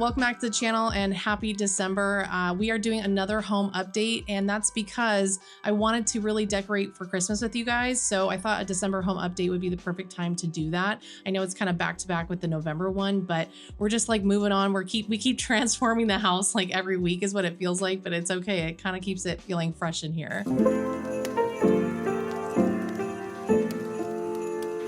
welcome back to the channel and happy December. We are doing another home update, and that's because I wanted to really decorate for Christmas with you guys. So I thought a December home update would be the perfect time to do that. I know it's kind of back to back with the November one, but we're just like moving on. We keep transforming the house like every week is what it feels like, but it's okay. It kind of keeps it feeling fresh in here.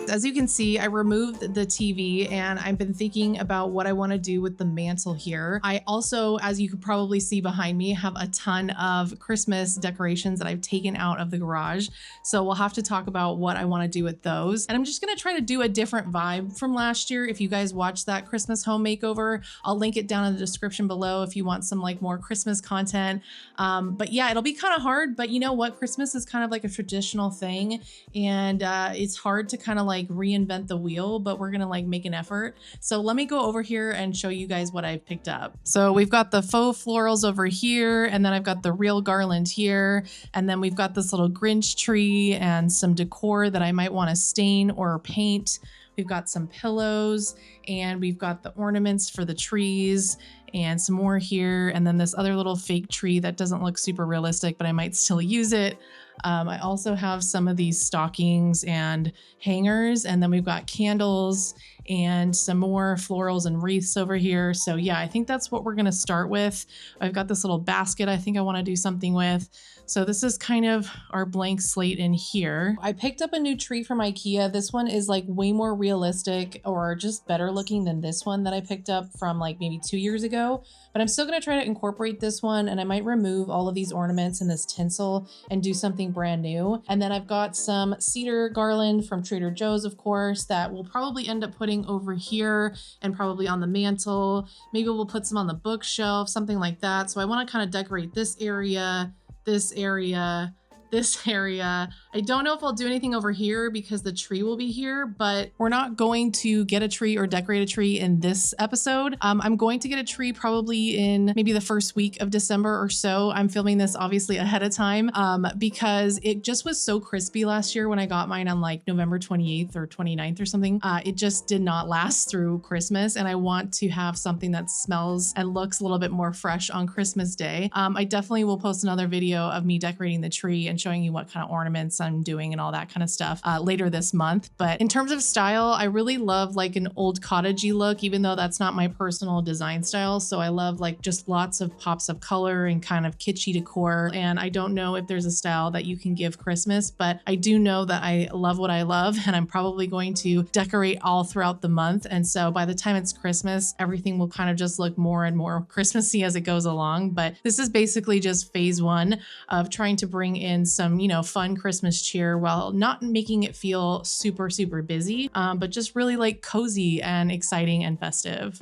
As you can see, I removed the TV and I've been thinking about what I want to do with the mantle here. I also, as you could probably see behind me, have a ton of Christmas decorations that I've taken out of the garage. So we'll have to talk about what I want to do with those. And I'm just going to try to do a different vibe from last year. If you guys watched that Christmas home makeover, I'll link it down in the description below if you want some like more Christmas content. But yeah, it'll be kind of hard, but you know what? Christmas is kind of like a traditional thing, and it's hard to kind of like reinvent the wheel, but we're gonna like make an effort. So let me go over here and show you guys what I've picked up. So we've got the faux florals over here, and then I've got the real garland here, and then we've got this little Grinch tree and some decor that I might want to stain or paint. We've got some pillows, and we've got the ornaments for the trees and some more here, and then this other little fake tree that doesn't look super realistic, but I might still use it. I also have some of these stockings and hangers, and then we've got candles and some more florals and wreaths over here. So yeah, I think that's what we're gonna start with. I've got this little basket I think I wanna do something with. So this is kind of our blank slate in here. I picked up a new tree from IKEA. This one is like way more realistic or just better looking than this one that I picked up from like maybe 2 years ago. But I'm still gonna try to incorporate this one, and I might remove all of these ornaments and this tinsel and do something brand new. And then I've got some cedar garland from Trader Joe's, of course, that we'll probably end up putting over here and probably on the mantle. Maybe we'll put some on the bookshelf, something like that. So I wanna kind of decorate this area, this area, this area. I don't know if I'll do anything over here because the tree will be here, but we're not going to get a tree or decorate a tree in this episode. I'm going to get a tree probably in maybe the first week of December or so. I'm filming this obviously ahead of time because it just was so crispy last year when I got mine on like November 28th or 29th or something. It just did not last through Christmas, and I want to have something that smells and looks a little bit more fresh on Christmas Day. I definitely will post another video of me decorating the tree and showing you what kind of ornaments I'm doing and all that kind of stuff later this month. But in terms of style, I really love like an old cottagey look, even though that's not my personal design style. So I love like just lots of pops of color and kind of kitschy decor. And I don't know if there's a style that you can give Christmas, but I do know that I love what I love, and I'm probably going to decorate all throughout the month. And so by the time it's Christmas, everything will kind of just look more and more Christmassy as it goes along. But this is basically just phase one of trying to bring in some, you know, fun Christmas cheer while not making it feel super, super busy, but just really like cozy and exciting and festive.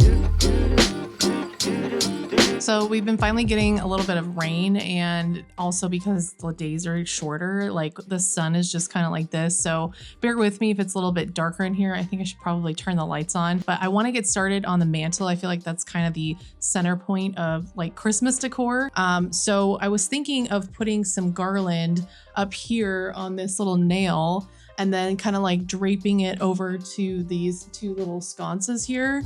So we've been finally getting a little bit of rain, and also because the days are shorter, like the sun is just kind of like this. So bear with me if it's a little bit darker in here. I think I should probably turn the lights on, but I want to get started on the mantle. I feel like that's kind of the center point of like Christmas decor. So I was thinking of putting some garland up here on this little nail, and then kind of like draping it over to these two little sconces here.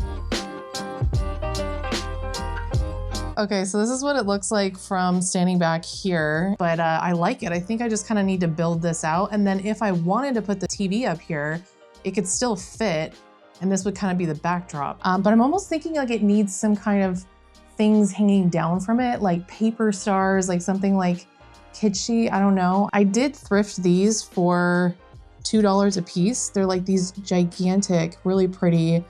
Okay, so this is what it looks like from standing back here, but I like it. I think I just kind of need to build this out. And then if I wanted to put the TV up here, it could still fit, and this would kind of be the backdrop. But I'm almost thinking like it needs some kind of things hanging down from it, like paper stars, like something like kitschy, I don't know. I did thrift these for $2 a piece. They're like these gigantic, really pretty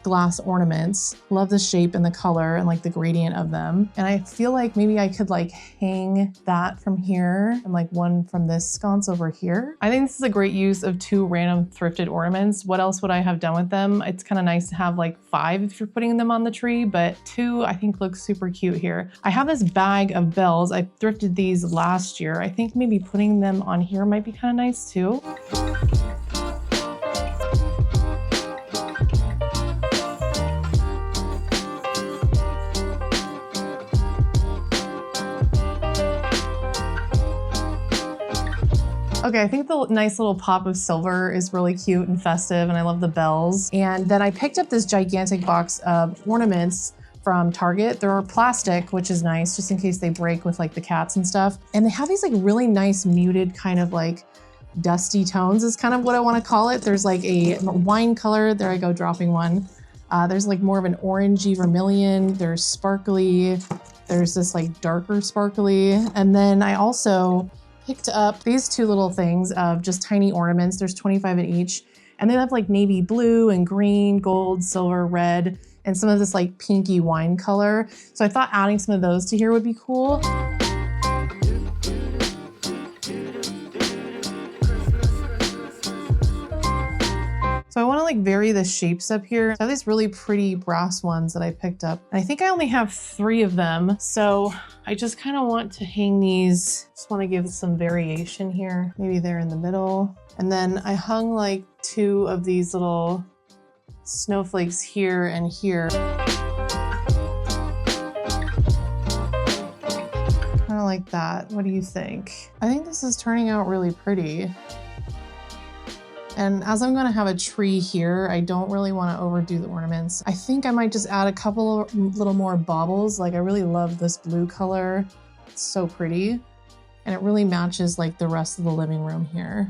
glass ornaments. Love the shape and the color and like the gradient of them. And I feel like maybe I could like hang that from here and like one from this sconce over here. I think this is a great use of two random thrifted ornaments. What else would I have done with them? It's kind of nice to have like 5 if you're putting them on the tree, but 2 I think looks super cute here. I have this bag of bells. I thrifted these last year. I think maybe putting them on here might be kind of nice too. Okay, I think the nice little pop of silver is really cute and festive, and I love the bells. And then I picked up this gigantic box of ornaments from Target. They're plastic, which is nice, just in case they break with like the cats and stuff. And they have these like really nice muted kind of like dusty tones is kind of what I want to call it. There's like a wine color. There I go, dropping one. There's like more of an orangey vermilion. There's sparkly. There's this like darker sparkly. And then I also picked up these two little things of just tiny ornaments. There's 25 in each. And they have like navy blue and green, gold, silver, red, and some of this like pinky wine color. So I thought adding some of those to here would be cool. So I want to like vary the shapes up here. So I have these really pretty brass ones that I picked up. And I think I only have 3 of them. So I just kind of want to hang these. Just want to give some variation here. Maybe they're in the middle. And then I hung like 2 of these little snowflakes here and here. Kind of like that. What do you think? I think this is turning out really pretty. And as I'm gonna have a tree here, I don't really wanna overdo the ornaments. I think I might just add a couple of little more baubles. Like I really love this blue color. It's so pretty. And it really matches like the rest of the living room here.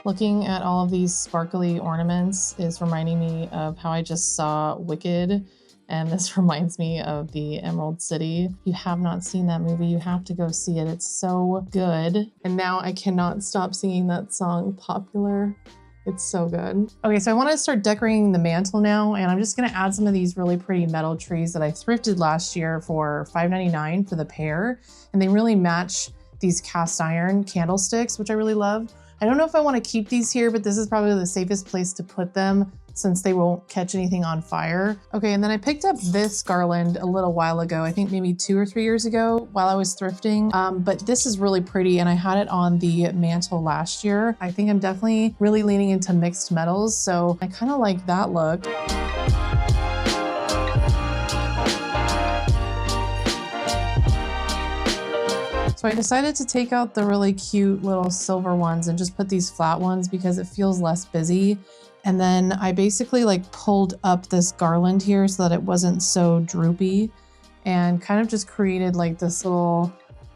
Looking at all of these sparkly ornaments is reminding me of how I just saw Wicked. And this reminds me of the Emerald City. If you have not seen that movie, you have to go see it. It's so good. And now I cannot stop singing that song, Popular. It's so good. Okay, so I want to start decorating the mantle now, and I'm just gonna add some of these really pretty metal trees that I thrifted last year for $5.99 for the pair. And they really match these cast iron candlesticks, which I really love. I don't know if I want to keep these here, but this is probably the safest place to put them since they won't catch anything on fire. Okay, and then I picked up this garland a little while ago, I think maybe 2 or 3 years ago while I was thrifting. But this is really pretty and I had it on the mantle last year. I think I'm definitely really leaning into mixed metals, so I kind of like that look. So I decided to take out the really cute little silver ones and just put these flat ones because it feels less busy. And then I basically like pulled up this garland here so that it wasn't so droopy and kind of just created like this little,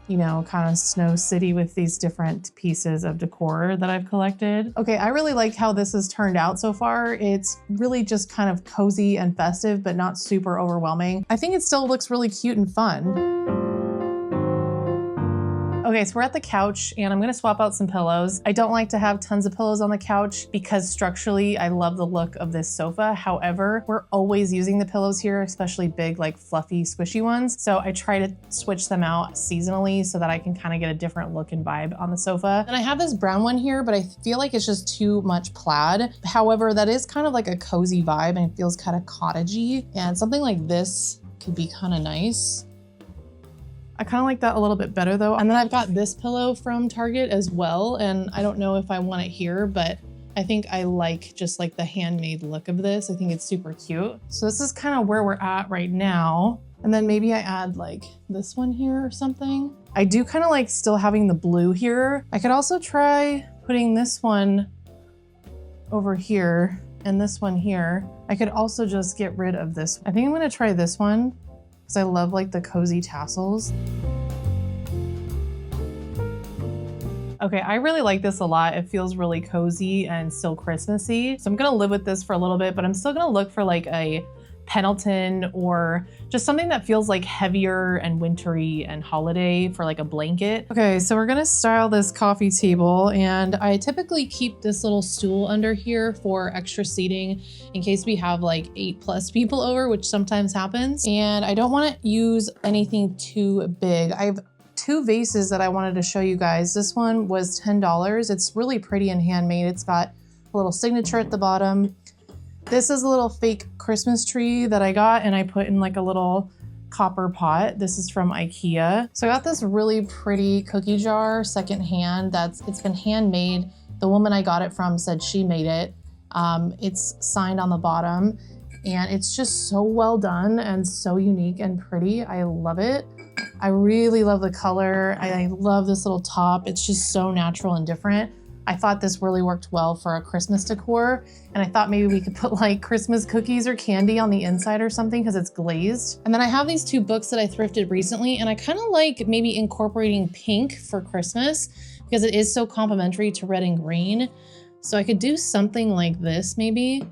you know, kind of snow city with these different pieces of decor that I've collected. Okay, I really like how this has turned out so far. It's really just kind of cozy and festive, but not super overwhelming. I think it still looks really cute and fun. Okay, so we're at the couch and I'm gonna swap out some pillows. I don't like to have tons of pillows on the couch because structurally I love the look of this sofa. However, we're always using the pillows here, especially big, like fluffy, squishy ones. So I try to switch them out seasonally so that I can kind of get a different look and vibe on the sofa. And I have this brown one here, but I feel like it's just too much plaid. However, that is kind of like a cozy vibe and it feels kind of cottagey. And something like this could be kind of nice. I kind of like that a little bit better though. And then I've got this pillow from Target as well. And I don't know if I want it here, but I think I like just like the handmade look of this. I think it's super cute. So this is kind of where we're at right now. And then maybe I add like this one here or something. I do kind of like still having the blue here. I could also try putting this one over here and this one here. I could also just get rid of this. I think I'm gonna try this one, because I love like the cozy tassels. Okay, I really like this a lot. It feels really cozy and still Christmassy. So I'm gonna live with this for a little bit, but I'm still gonna look for like a Pendleton or just something that feels like heavier and wintry and holiday for like a blanket. Okay, so we're gonna style this coffee table and I typically keep this little stool under here for extra seating in case we have like 8+ people over, which sometimes happens. And I don't wanna use anything too big. I have 2 vases that I wanted to show you guys. This one was $10. It's really pretty and handmade. It's got a little signature at the bottom. This is a little fake Christmas tree that I got and I put in like a little copper pot. This is from IKEA. So I got this really pretty cookie jar secondhand it's been handmade. The woman I got it from said she made it. It's signed on the bottom and it's just so well done and so unique and pretty. I love it. I really love the color. I love this little top. It's just so natural and different. I thought this really worked well for a Christmas decor. And I thought maybe we could put like Christmas cookies or candy on the inside or something because it's glazed. And then I have these two books that I thrifted recently, and I kind of like maybe incorporating pink for Christmas because it is so complementary to red and green. So I could do something like this maybe.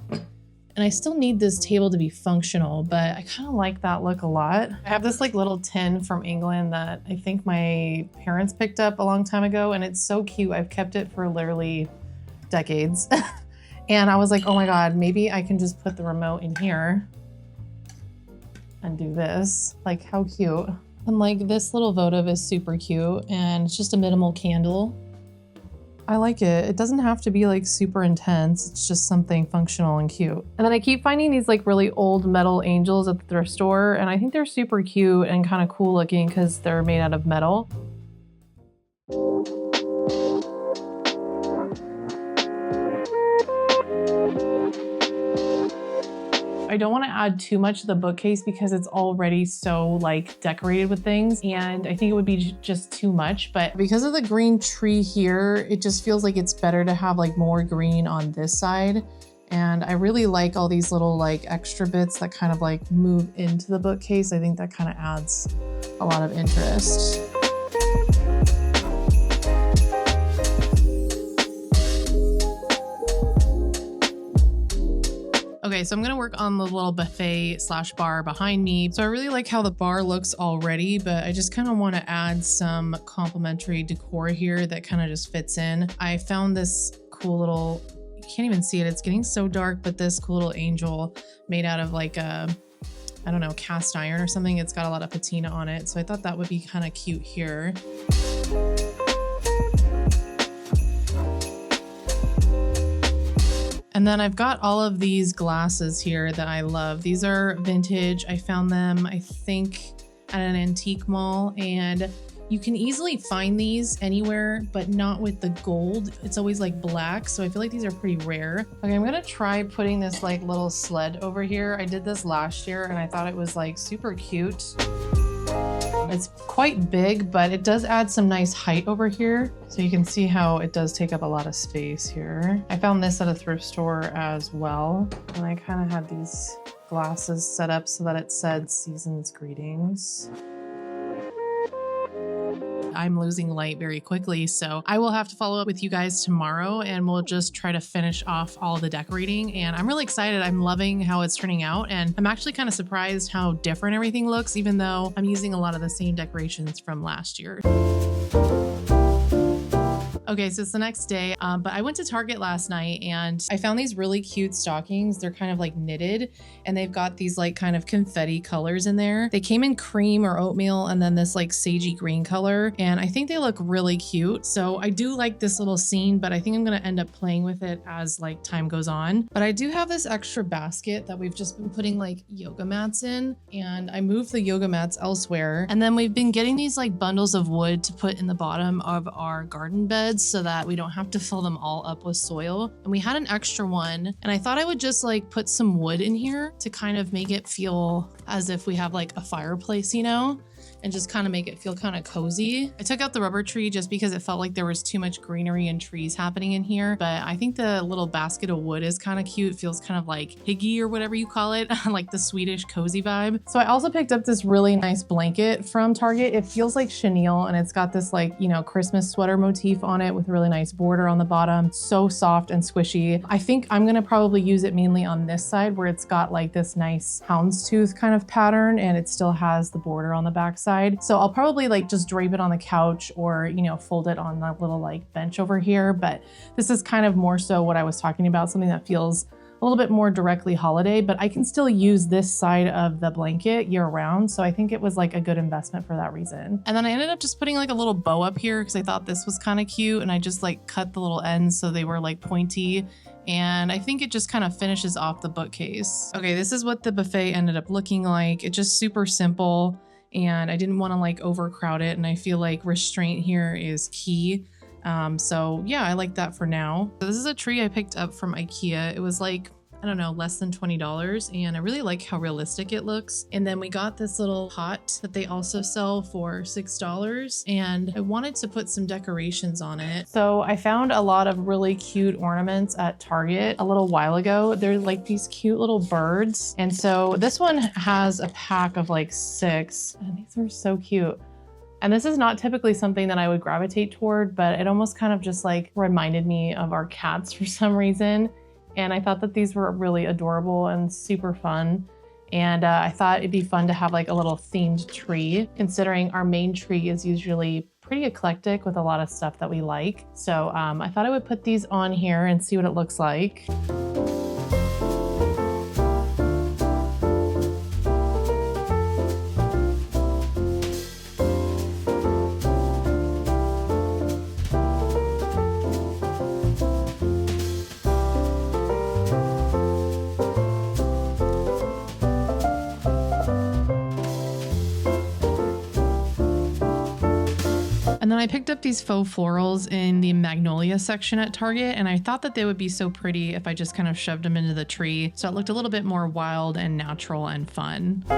And I still need this table to be functional, but I kind of like that look a lot. I have this like little tin from England that I think my parents picked up a long time ago, and it's so cute. I've kept it for literally decades. And I was like, oh my God, maybe I can just put the remote in here and do this. Like, how cute. And like this little votive is super cute, and it's just a minimal candle. I like it. It doesn't have to be like super intense. It's just something functional and cute. And then I keep finding these like really old metal angels at the thrift store, and I think they're super cute and kind of cool looking because they're made out of metal. I don't want to add too much to the bookcase because it's already so like decorated with things, and I think it would be just too much. But because of the green tree here, it just feels like it's better to have like more green on this side. And I really like all these little like extra bits that kind of like move into the bookcase. I think that kind of adds a lot of interest. Okay, so I'm gonna work on the little buffet slash bar behind me. So I really like how the bar looks already, but I just kind of want to add some complementary decor here that kind of just fits in. I found this cool little, you can't even see it, it's getting so dark, but this cool little angel made out of like a, I don't know, cast iron or something. It's got a lot of patina on it. So I thought that would be kind of cute here. And then I've got all of these glasses here that I love. These are vintage. I found them, I think, at an antique mall, and you can easily find these anywhere, but not with the gold. It's always like black, so I feel like these are pretty rare. Okay, I'm gonna try putting this like little sled over here. I did this last year and I thought it was like super cute. It's quite big, but it does add some nice height over here. So you can see how it does take up a lot of space here. I found this at a thrift store as well. And I kind of had these glasses set up so that it said Season's Greetings. I'm losing light very quickly, so I will have to follow up with you guys tomorrow, and we'll just try to finish off all the decorating. And I'm really excited. I'm loving how it's turning out, and I'm actually kind of surprised how different everything looks, even though I'm using a lot of the same decorations from last year. Okay, so it's the next day, but I went to Target last night and I found these really cute stockings. They're kind of like knitted, and they've got these like kind of confetti colors in there. They came in cream or oatmeal and then this like sagey green color, and I think they look really cute. So I do like this little scene, but I think I'm gonna end up playing with it as like time goes on. But I do have this extra basket that we've just been putting like yoga mats in, and I moved the yoga mats elsewhere. And then we've been getting these like bundles of wood to put in the bottom of our garden beds so that we don't have to fill them all up with soil. And we had an extra one, and I thought I would just like put some wood in here to kind of make it feel as if we have like a fireplace, you know, and just kind of make it feel kind of cozy. I took out the rubber tree just because it felt like there was too much greenery and trees happening in here, but I think the little basket of wood is kind of cute. It feels kind of like higgy or whatever you call it, like the Swedish cozy vibe. So I also picked up this really nice blanket from Target. It feels like chenille, and it's got this like, you know, Christmas sweater motif on it with a really nice border on the bottom. So soft and squishy. I think I'm gonna probably use it mainly on this side where it's got like this nice houndstooth kind of pattern, and it still has the border on the back side. So I'll probably like just drape it on the couch or, you know, fold it on the little like bench over here. But this is kind of more so what I was talking about, something that feels a little bit more directly holiday, but I can still use this side of the blanket year round. So I think it was like a good investment for that reason. And then I ended up just putting like a little bow up here because I thought this was kind of cute, and I just like cut the little ends so they were like pointy. And I think it just kind of finishes off the bookcase. Okay, this is what the buffet ended up looking like. It's just super simple, and I didn't want to like overcrowd it, and I feel like restraint here is key. So yeah, I like that for now. So this is a tree I picked up from IKEA. It was like I don't know, less than $20. And I really like how realistic it looks. And then we got this little pot that they also sell for $6. And I wanted to put some decorations on it. So I found a lot of really cute ornaments at Target a little while ago. They're like these cute little birds. And so this one has a pack of like 6. And these are so cute. And this is not typically something that I would gravitate toward, but it almost kind of just like reminded me of our cats for some reason. And I thought that these were really adorable and super fun. And I thought it'd be fun to have like a little themed tree, considering our main tree is usually pretty eclectic with a lot of stuff that we like. So I thought I would put these on here and see what it looks like. And then I picked up these faux florals in the magnolia section at Target, and I thought that they would be so pretty if I just kind of shoved them into the tree, so it looked a little bit more wild and natural and fun. I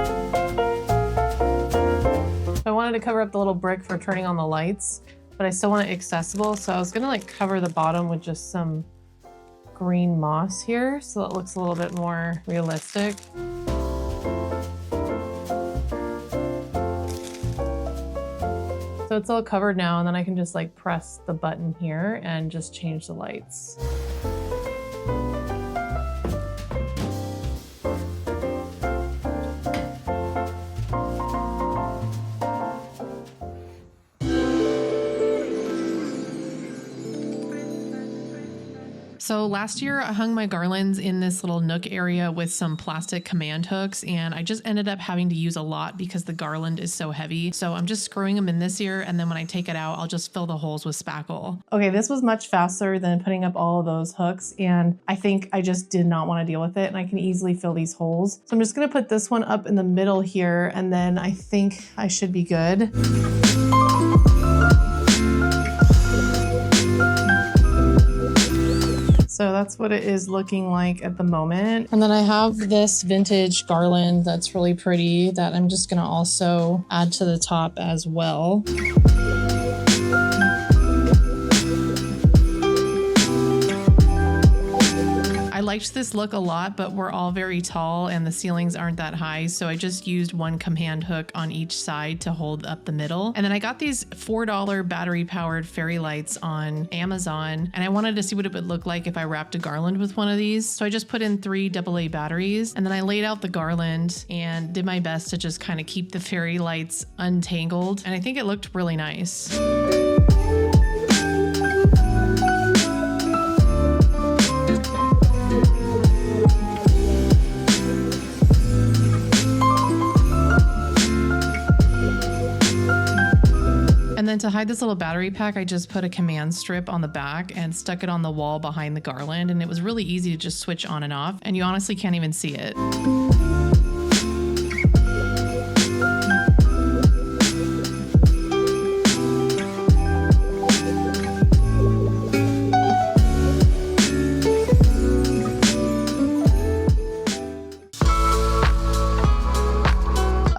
wanted to cover up the little brick for turning on the lights, but I still want it accessible, so I was gonna like cover the bottom with just some green moss here so it looks a little bit more realistic. So it's all covered now, and then I can just like press the button here and just change the lights. So last year I hung my garlands in this little nook area with some plastic command hooks, and I just ended up having to use a lot because the garland is so heavy. So I'm just screwing them in this year, and then when I take it out, I'll just fill the holes with spackle. Okay, this was much faster than putting up all of those hooks, and I think I just did not want to deal with it, and I can easily fill these holes. So I'm just gonna put this one up in the middle here, and then I think I should be good. So that's what it is looking like at the moment. And then I have this vintage garland that's really pretty that I'm just gonna also add to the top as well. I liked this look a lot, but we're all very tall and the ceilings aren't that high, so I just used one command hook on each side to hold up the middle. And then I got these $4 battery powered fairy lights on Amazon, and I wanted to see what it would look like if I wrapped a garland with one of these. So I just put in 3 AA batteries, and then I laid out the garland and did my best to just kind of keep the fairy lights untangled, and I think it looked really nice. And then to hide this little battery pack, I just put a command strip on the back and stuck it on the wall behind the garland, and it was really easy to just switch on and off, and you honestly can't even see it.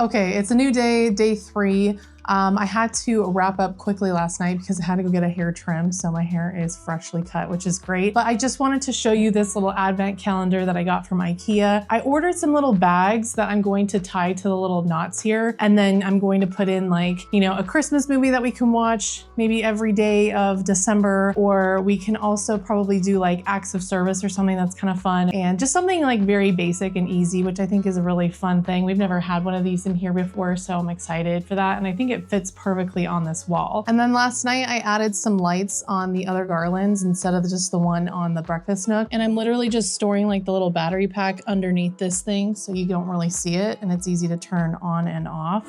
Okay, it's a new day, day 3. I had to wrap up quickly last night because I had to go get a hair trim, so my hair is freshly cut, which is great. But I just wanted to show you this little advent calendar that I got from IKEA. I ordered some little bags that I'm going to tie to the little knots here, and then I'm going to put in like, you know, a Christmas movie that we can watch maybe every day of December, or we can also probably do like acts of service or something that's kind of fun, and just something like very basic and easy, which I think is a really fun thing. We've never had one of these in here before, so I'm excited for that, and I think it fits perfectly on this wall. And then last night I added some lights on the other garlands instead of just the one on the breakfast nook, and I'm literally just storing like the little battery pack underneath this thing so you don't really see it, and it's easy to turn on and off.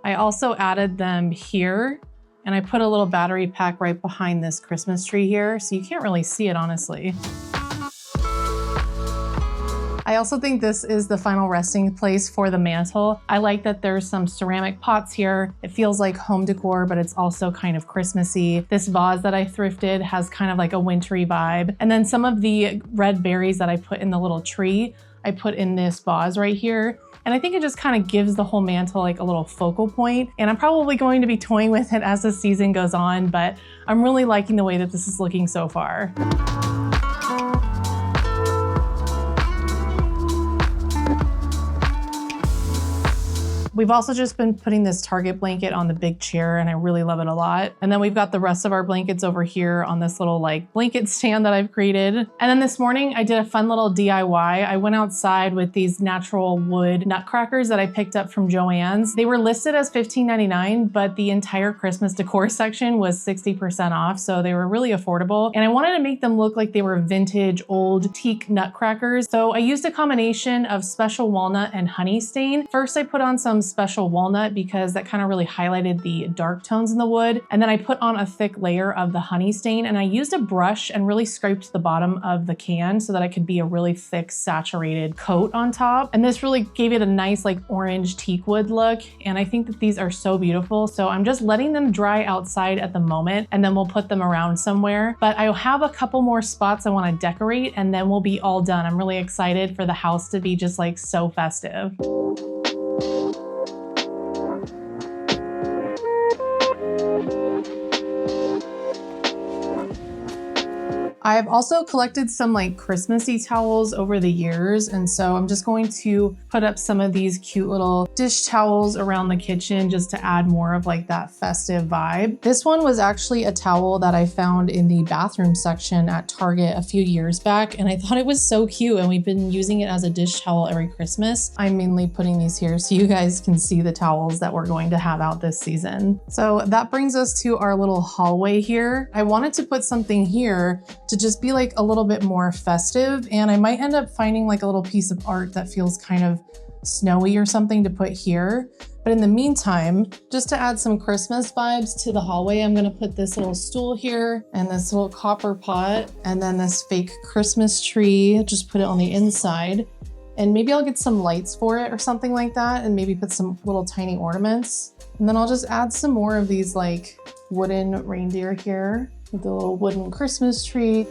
I also added them here, and I put a little battery pack right behind this Christmas tree here, so you can't really see it honestly. I also think this is the final resting place for the mantle. I like that there's some ceramic pots here. It feels like home decor, but it's also kind of Christmassy. This vase that I thrifted has kind of like a wintry vibe. And then some of the red berries that I put in the little tree, I put in this vase right here. And I think it just kind of gives the whole mantle like a little focal point. And I'm probably going to be toying with it as the season goes on, but I'm really liking the way that this is looking so far. We've also just been putting this Target blanket on the big chair and I really love it a lot. And then we've got the rest of our blankets over here on this little like blanket stand that I've created. And then this morning I did a fun little DIY. I went outside with these natural wood nutcrackers that I picked up from Joann's. They were listed as $15.99, but the entire Christmas decor section was 60% off. So they were really affordable. And I wanted to make them look like they were vintage old teak nutcrackers. So I used a combination of special walnut and honey stain. First I put on some special walnut because that kind of really highlighted the dark tones in the wood. And then I put on a thick layer of the honey stain and I used a brush and really scraped the bottom of the can so that it could be a really thick saturated coat on top. And this really gave it a nice like orange teak wood look. And I think that these are so beautiful. So I'm just letting them dry outside at the moment and then we'll put them around somewhere. But I'll have a couple more spots I want to decorate and then we'll be all done. I'm really excited for the house to be just like so festive. I've also collected some like Christmassy towels over the years. And so I'm just going to put up some of these cute little dish towels around the kitchen just to add more of like that festive vibe. This one was actually a towel that I found in the bathroom section at Target a few years back. And I thought it was so cute and we've been using it as a dish towel every Christmas. I'm mainly putting these here so you guys can see the towels that we're going to have out this season. So that brings us to our little hallway here. I wanted to put something here to just be like a little bit more festive. And I might end up finding like a little piece of art that feels kind of snowy or something to put here. But in the meantime, just to add some Christmas vibes to the hallway, I'm gonna put this little stool here and this little copper pot and then this fake Christmas tree, just put it on the inside. And maybe I'll get some lights for it or something like that and maybe put some little tiny ornaments. And then I'll just add some more of these like wooden reindeer here with the little wooden Christmas tree.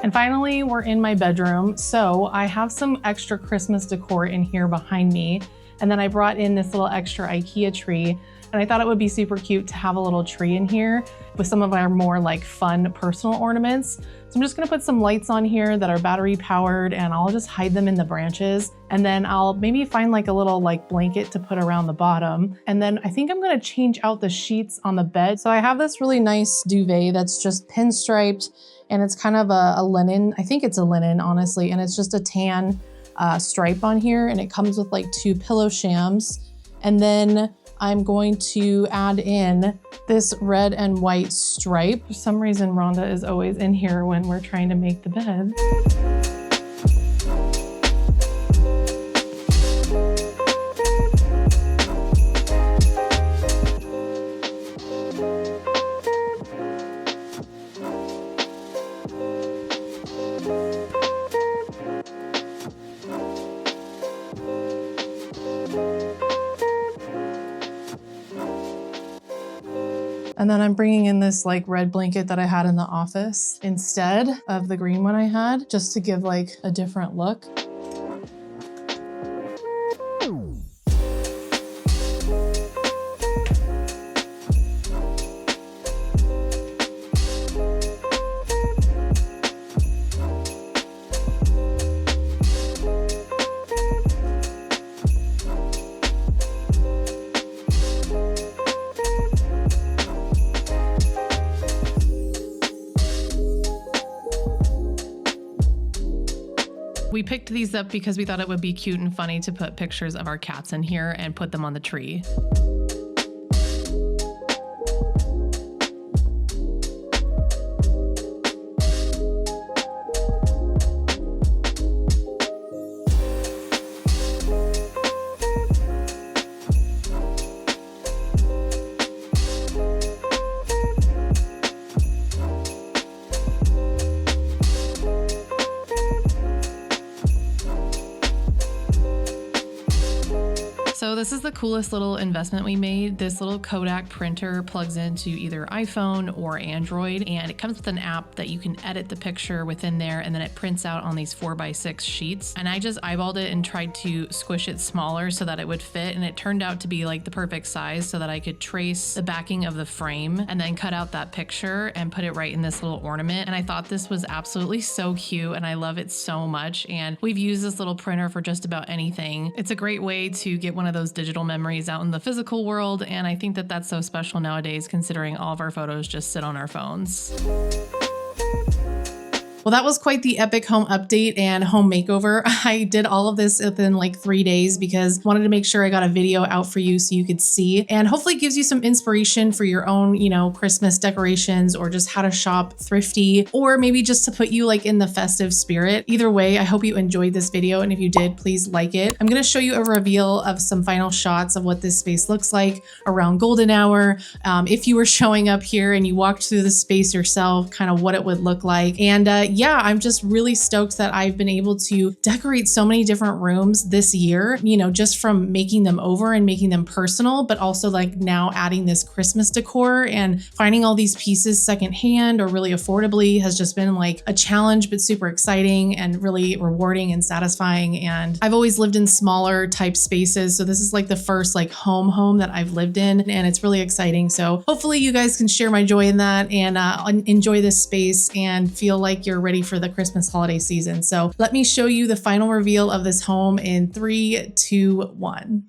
And finally, we're in my bedroom. So I have some extra Christmas decor in here behind me. And then I brought in this little extra IKEA tree. And I thought it would be super cute to have a little tree in here with some of our more like fun personal ornaments. So I'm just gonna put some lights on here that are battery powered and I'll just hide them in the branches. And then I'll maybe find like a little like blanket to put around the bottom. And then I think I'm gonna change out the sheets on the bed. So I have this really nice duvet that's just pinstriped and it's kind of a linen. I think it's a linen, honestly. And it's just a tan stripe on here and it comes with like 2 pillow shams. And then I'm going to add in this red and white stripe. For some reason, Rhonda is always in here when we're trying to make the bed. And then I'm bringing in this like red blanket that I had in the office instead of the green one I had, just to give like a different look. We picked these up because we thought it would be cute and funny to put pictures of our cats in here and put them on the tree. this is the coolest little investment we made. This little Kodak printer plugs into either iPhone or Android, and it comes with an app that you can edit the picture within there, and then it prints out on these 4x6 sheets. And I just eyeballed it and tried to squish it smaller so that it would fit, and it turned out to be like the perfect size so that I could trace the backing of the frame and then cut out that picture and put it right in this little ornament. And I thought this was absolutely so cute, and I love it so much. And we've used this little printer for just about anything. It's a great way to get one of those digital memories out in the physical world, and I think that that's so special nowadays considering all of our photos just sit on our phones. Well, that was quite the epic home update and home makeover. I did all of this within like 3 days because I wanted to make sure I got a video out for you so you could see, and hopefully it gives you some inspiration for your own, Christmas decorations, or just how to shop thrifty, or maybe just to put you like in the festive spirit. Either way, I hope you enjoyed this video, and if you did, please like it. I'm gonna show you a reveal of some final shots of what this space looks like around golden hour. If you were showing up here and you walked through the space yourself, kind of what it would look like. And yeah, I'm just really stoked that I've been able to decorate so many different rooms this year, just from making them over and making them personal, but also like now adding this Christmas decor, and finding all these pieces secondhand or really affordably has just been like a challenge, but super exciting and really rewarding and satisfying. And I've always lived in smaller type spaces, so this is like the first like home that I've lived in, and it's really exciting. So hopefully you guys can share my joy in that and enjoy this space and feel like you're ready for the Christmas holiday season. So let me show you the final reveal of this home in 3, 2, 1.